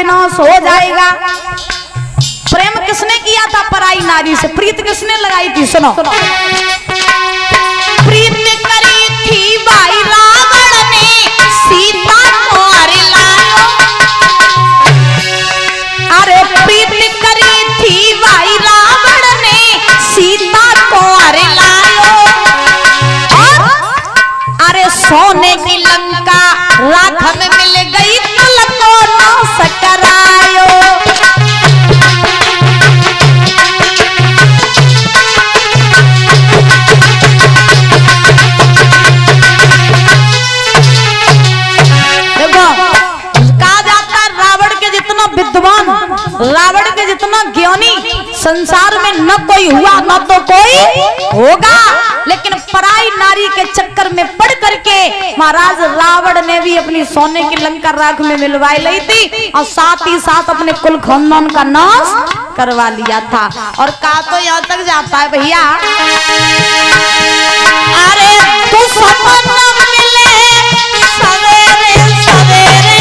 विनाश हो जाएगा। प्रेम किसने किया था पराई नारी से? प्रीत किसने लगाई थी? सुनो, प्रीत करी थी भाई रावण ने सीता को अरे लायो। अरे प्रीत करी थी भाई रावण ने सीता को अरे लायो। और अरे सोने की लंका राख में मिल गई तल को नाश करायो। विद्वान, रावण के जितना ज्ञानी संसार में न कोई हुआ न तो कोई होगा, लेकिन पराई नारी के चक्कर में पड़ करके महाराज रावण ने भी अपनी सोने की लंका राख में मिलवाई ली थी और साथ ही साथ अपने कुल खानदान का नाश करवा लिया था। और कहा तो यहाँ तक जाता है भैया, अरे तू सपन मिले सवेरे सवेरे,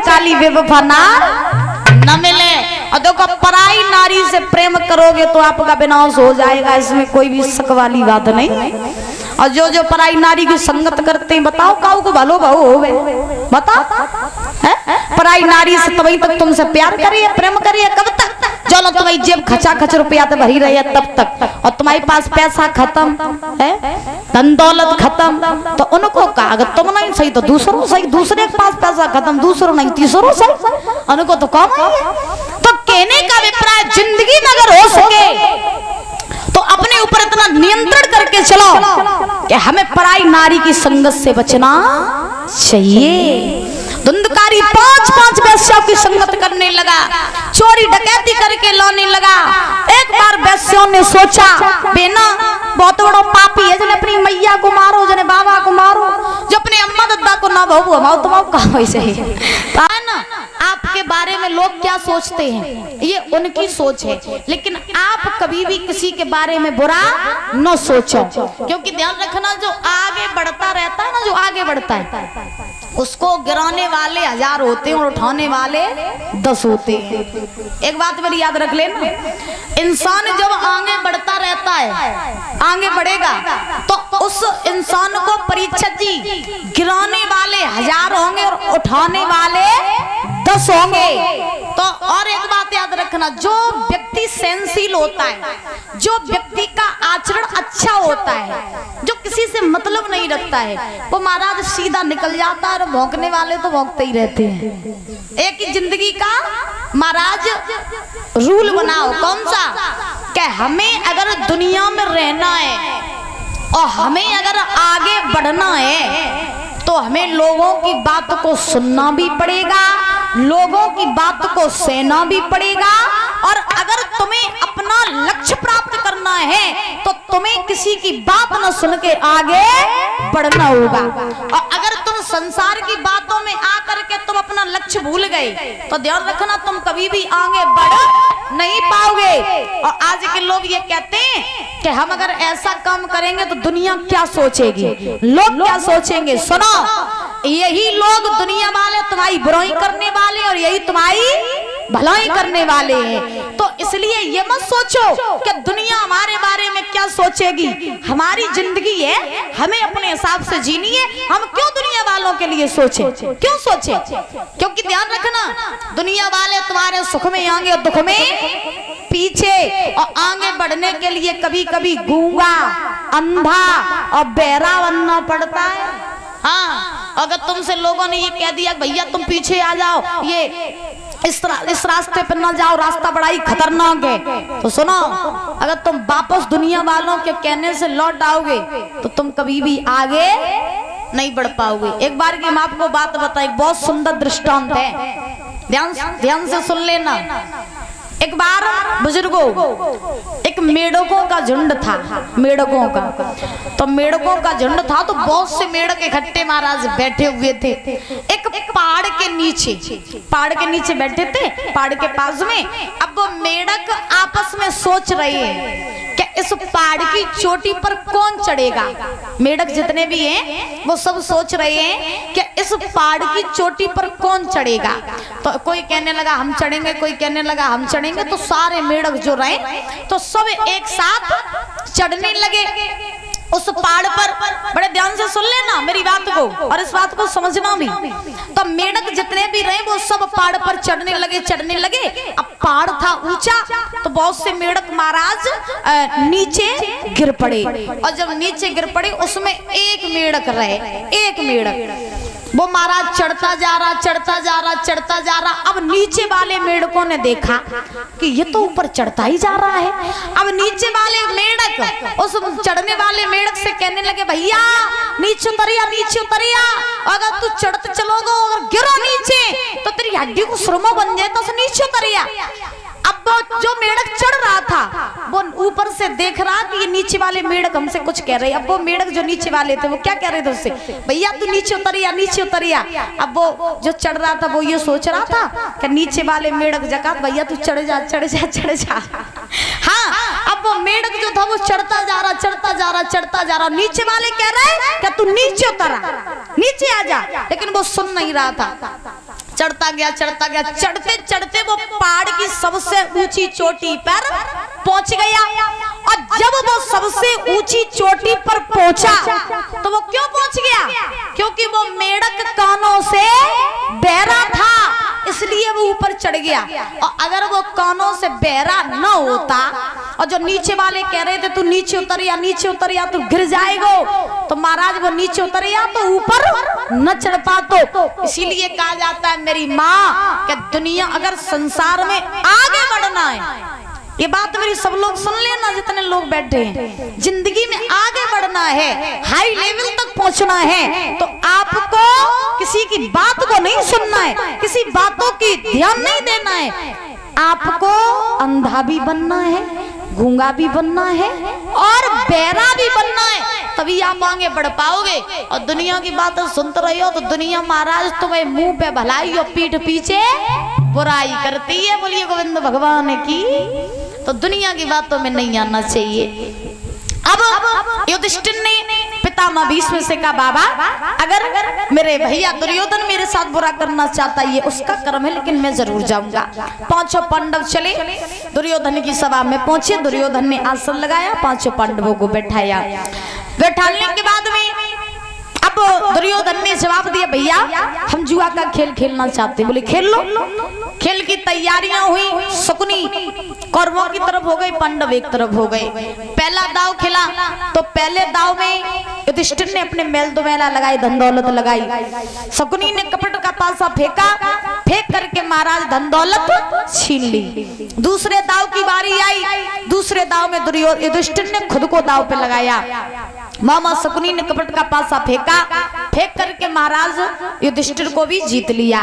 काली बेवफा न मिले। और देखो पराई नारी से प्रेम करोगे तो आपका विनाश हो जाएगा, इसमें कोई भी शक वाली बात नहीं। और जो जो पराई नारी की संगत करते हैं, बताओ काऊ को भलो भाव हो गए, बताओ पराई नारी से तभी तक तुमसे प्यार करिए, प्रेम करिए, कब तक? चलो तुम्हारी जेब खचा खच रुपया तो भरी रही है तब तक, और तुम्हारे पास पैसा खत्म है, धन दौलत खत्म, तो उनको कहा अगर तुम नहीं सही तो दूसरों सही, दूसरे के पास पैसा खत्म, दूसरों नहीं तीसरों सही, उनको तो कम है। तो कहने का अभिप्राय, जिंदगी में अगर हो सके तो अपने ऊपर इतना नियंत्रण करके चलो कि हमें पराई नारी की संगत से बचना चाहिए। धुंधकारी 5-5 वैश्यों की संगत करने लगा, चोरी डकैती करके लाने लगा। एक बार वैश्यों ने सोचा, बेना बहुत बड़ा पापी है, जने अपनी मैया को मारो, जने बाबा को मारो, जो अपने अम्मा दद्दा को ना बहु हमाओ तुम कहा वैसे है ना। आपके बारे में लोग क्या सोचते हैं ये उनकी सोच है, लेकिन आप कभी भी किसी के बारे में बुरा न सोचो, क्योंकि ध्यान रखना जो आगे बढ़ता रहता है ना, जो आगे बढ़ता है उसको गिराने वाले 1000 होते हैं और उठाने वाले 10 होते हैं। एक बात मेरी याद रख लेना, इंसान जब आगे बढ़ता रहता है, आगे बढ़ेगा तो उस इंसान को परीक्षक जी गिराने वाले 1000 होंगे और उठाने वाले 10 होंगे। तो और एक बात याद रखना, जो व्यक्ति सहनशील होता है, जो व्यक्ति का आचरण अच्छा होता है, जो किसी से मतलब नहीं रखता है, वो महाराज सीधा निकल जाता है, और भौंकने वाले तो भौंकते ही रहते हैं। एक ही जिंदगी का महाराज रूल बनाओ, कौन सा? कि हमें अगर दुनिया में रहना है और हमें अगर आगे बढ़ना है तो हमें लोगों की बात को सुनना भी पड़ेगा, लोगों की बात को सहना भी पड़ेगा। और अगर तुम्हें अपना लक्ष्य प्राप्त करना है तो तुम्हें किसी की बात न सुन के आगे बढ़ना होगा। और अगर तुम संसार की बातों में आकर के तुम अपना लक्ष्य भूल गए तो ध्यान रखना तुम कभी भी आगे बढ़ नहीं पाओगे। और आज के लोग ये कहते हैं कि हम अगर ऐसा काम करेंगे तो दुनिया क्या सोचेगी, लोग क्या सोचेंगे। सुनो, यही लोग दुनिया वाले तुम्हारी बुराई करने वाले और यही तुम्हारी भलाई करने वाले हैं। तो इसलिए ये मत सोचो कि दुनिया हमारे बारे में क्या सोचेगी। हमारी जिंदगी है, हमें अपने हिसाब से जीनी है। हम क्यों दुनिया वालों के लिए सोचे, क्यों सोचे? क्योंकि ध्यान रखना, दुनिया वाले तुम्हारे सुख में आगे और दुख में पीछे। और आगे बढ़ने के लिए कभी कभी गूंगा, अंधा और बहरा बनना पड़ता है। हाँ, अगर तुमसे लोगों ने ये कह दिया भैया तुम पीछे आ जाओ, ये इस रास्ते पर ना जाओ, रास्ता बड़ा ही खतरनाक है। तो सुनो, अगर तुम वापस दुनिया वालों के कहने से लौट आओगे तो तुम कभी भी आगे नहीं बढ़ पाओगे। एक बार की हम आपको बात बताएं, बहुत सुंदर दृष्टांत है, ध्यान से सुन लेना। एक बार बुजुर्गों, एक मेढकों का झुंड था, मेढकों का। तो मेढकों का झुंड था तो बहुत से मेढक इकट्ठे महाराज बैठे हुए थे एक पहाड़ के नीचे बैठे थे, पहाड़ के पास में। अब वो मेढक आपस में सोच रहे हैं कि इस पहाड़ की चोटी पर कौन चढ़ेगा। मेढक जितने भी हैं वो सब सोच रहे हैं कि इस पहाड़ की चोटी पर कौन चढ़ेगा। तो कोई कहने लगा हम चढ़ेंगे, कोई कहने लगा हम चढ़ेंगे। तो सारे मेढक जो रहे तो सब एक साथ चढ़ने लगे उस पहाड़ पर। बड़े ध्यान से सुन लेना मेरी बात को और इस बात को समझना भी। तो मेढक जितने भी रहे वो सब पहाड़ पर चढ़ने लगे। अब पहाड़ था ऊंचा तो बहुत से मेढक महाराज नीचे गिर पड़े। और जब नीचे गिर पड़े उसमें एक मेढक रहे, एक मेढक वो महाराज चढ़ता जा रहा। अब नीचे वाले मेढकों ने देखा कि ये तो ऊपर चढ़ता ही जा रहा है। अब नीचे वाले मेढक उस चढ़ने वाले मेढक से कहने लगे भैया नीचे उतरिया, अगर तू चढ़ते चलोगे और गिरो नीचे तो तेरी हड्डी को सुरमा बन जाए, तो नीचे उतरिया। अब वो जो मेढक चढ़ रहा था वो ऊपर से देख रहा कि ये नीचे वाले मेढक हमसे कुछ कह रहे हैं। अब वो मेढक जो नीचे वाले थे वो क्या कह रहे थे उससे, भैया तू नीचे उतरिया। अब वो जो चढ़ रहा था वो ये सोच रहा था कि नीचे वाले मेढक जका भैया तू चढ़ जा। हाँ, अब वो मेढक जो था वो चढ़ता जा रहा। नीचे वाले कह रहे कि तू नीचे उतरा, नीचे आ जा, लेकिन वो सुन नहीं रहा था। चढ़ता गया। चढ़ते वो पहाड़ की सबसे ऊंची चोटी पर पहुंच गया। और जब वो सबसे ऊंची चोटी पर पहुंचा तो वो क्यों पहुंच गया, क्योंकि वो मेढक कानों से बहरा था इसलिए वो ऊपर चढ़ गया। और अगर वो कानों से बहरा न होता और जो नीचे वाले कह रहे थे तू नीचे उतरिया तू गिर जाएगा, तो महाराज वो नीचे उतरिया तो ऊपर न चढ़ पातो। इसीलिए कहा जाता है मेरी माँ कि दुनिया अगर संसार में आगे बढ़ना है, ये बात मेरी सब लोग सुन लेना जितने लोग बैठे हैं, जिंदगी में आगे बढ़ना है, हाई लेवल तक पहुंचना है तो आपको किसी की बात को नहीं सुनना है, किसी बातों की ध्यान नहीं देना है। आपको अंधा भी बनना है, गूंगा भी बनना है और बहरा भी बनना है, तभी आप आगे बढ़ पाओगे। और दुनिया की बातें सुनते रहे हो तो दुनिया महाराज तुम्हें मुंह पे भलाई और पीठ पीछे बुराई करती है। बोलिए गोविंद भगवान की। तो दुनिया की बातों में नहीं आना चाहिए। अब युधिष्ठिर ने पितामह भीष्म से कहा बाबा अगर मेरे भैया दुर्योधन मेरे साथ बुरा करना चाहता है ये उसका कर्म है, लेकिन मैं जरूर जाऊंगा। पांचों पांडव चले, दुर्योधन की सभा में पहुंचे। दुर्योधन ने आसन लगाया, पांचों पांडवों को बैठाया। बैठाने के बाद में अब दुर्योधन ने जवाब दिया भैया हम जुआ का खेल खेलना चाहते हैं। बोले खेल लो। खेल की तैयारियां हुई, शकुनी कौरवों की तरफ हो गई, पांडव एक तरफ हो गए। पहला दाव खेला तो पहले दाव में युधिष्ठिर ने अपने मेल दुमेला लगाई, धन दौलत लगाई। शकुनी ने कपट का पासा फेंका, फेंक करके महाराज धन दौलत छीन ली। दूसरे दाव की बारी आई, दूसरे दाव में युधिष्ठिर ने खुद को दाव पे लगाया। मामा शकुनी ने कपट का पासा फेंका, फेंक करके महाराज युधिष्ठिर को भी जीत लिया।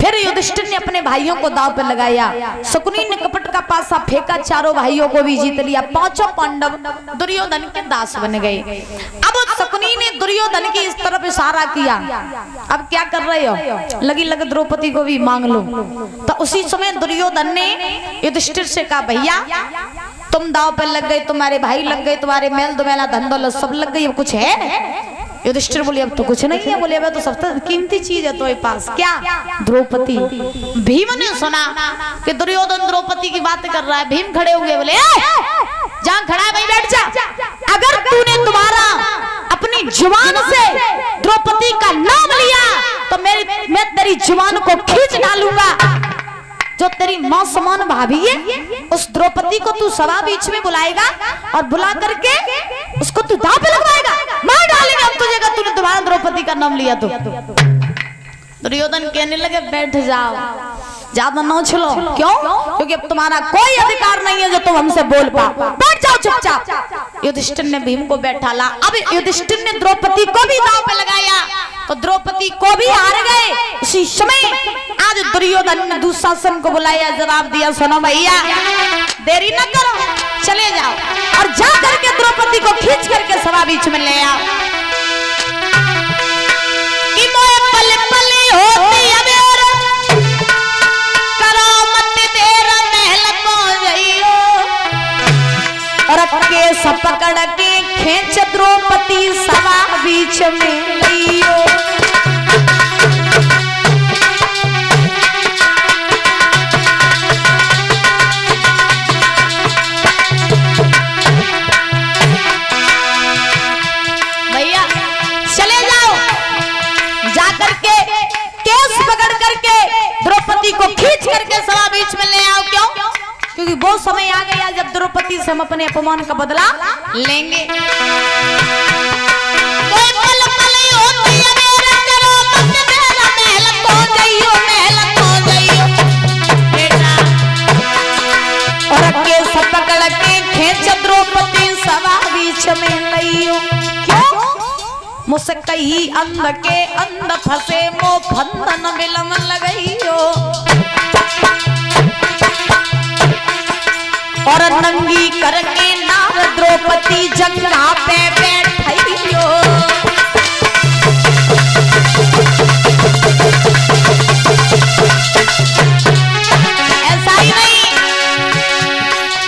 फिर युधिष्ठिर ने अपने भाइयों को दाव पे लगाया। शकुनी ने कपट का पासा फेंका, चारों भाइयों को भी जीत लिया। पांचों पांडव दुर्योधन के दास बन गए। अब शकुनी ने दुर्योधन की इस तरफ इशारा किया, अब क्या कर रहे हो, लगी लग द्रौपदी को भी मांग लो। तो उसी समय दुर्योधन ने युधिष्ठिर से कहा भैया तुम दाव पे लग गए, तुम्हारे भाई लग गए, तुम्हारे मेल दुमेला धन दौलत सब लग गई, अब कुछ है? युधिष्ठिर बोले अब तो कुछ नहीं है। बोले अब तो सबसे कीमती चीज है तुम्हारे पास, क्या? द्रौपदी। भीम ने सुना कि दुर्योधन द्रौपदी की बात कर रहा है। भीम खड़े हुए बोले जहां खड़ा है भाई बैठ जा, अगर तूने तुम्हारा अपनी जुबान से द्रौपदी का नाम लिया तो मैं तेरी जुबान को खींच डालूंगा। जो तेरी मां समान भाभी है उस द्रौपदी को तू सभा बीच में बुलाएगा और बुला करके उसको तू दांव पे लगवाएगा, मार डालेगा हम तुझे अगर तूने तुम्हारा द्रौपदी का नाम लिया तो। दुर्योधन कहने लगे बैठ जाओ, ज्यादा न उछलो। क्यों? क्योंकि अब तुम्हारा कोई अधिकार नहीं है जो तुम हमसे बोल पाओ। बैठ जाओ चुपचाप। युधिष्ठिर ने भीम को बैठा ला। अब युधिष्ठिर ने द्रौपदी को भी दांव पे लगाया तो द्रौपदी को भी हार गए। उसी समय आज दुर्योधन ने दुशासन को बुलाया, जवाब दिया, सुनो भैया देरी न करो, चले जाओ और जा करके द्रौपदी को खींच करके सभा बीच में ले आओ। पल पल होती अबेर करो मत देर महल पहुंचइयो और के सब पकड़ के खींच द्रौपदी सभा बीच में लियो। भैया चले जाओ, जाकर के केस पकड़ करके द्रौपदी को खींच करके सभा बीच में ले आओ। क्यों? क्योंकि वो समय आ गया जब द्रौपदी से हम अपने अपमान का बदला लेंगे। कोई पल पल होती अबेर करो मत देर महल पहुंचइयो, महल पहुंचइयो बेटा और के सब पकड़ के खींच द्रौपदी सभा बीच में लियो। क्यों? मुस्कई अंध के अंध फंसे मो फंदन बिलम लगइयो और नंगी करके नार द्रौपदी जंगा पे बैठइयो। ऐसा ही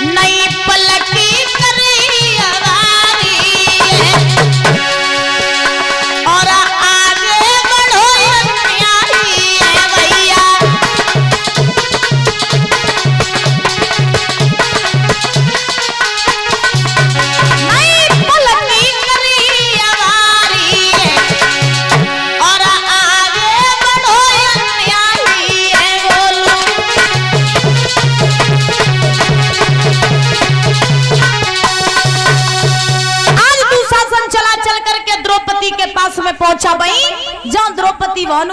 नहीं पलटी करी अवारी और आगे बढ़ो अन्यायी है भैया। नहीं पलटी करी अवारी और आगे बढ़ो अन्यायी है। बोलो आज दुशासन चला चल करके द्रौपदी के पास में पहुंचा भाई, जहां द्रौपदी भानु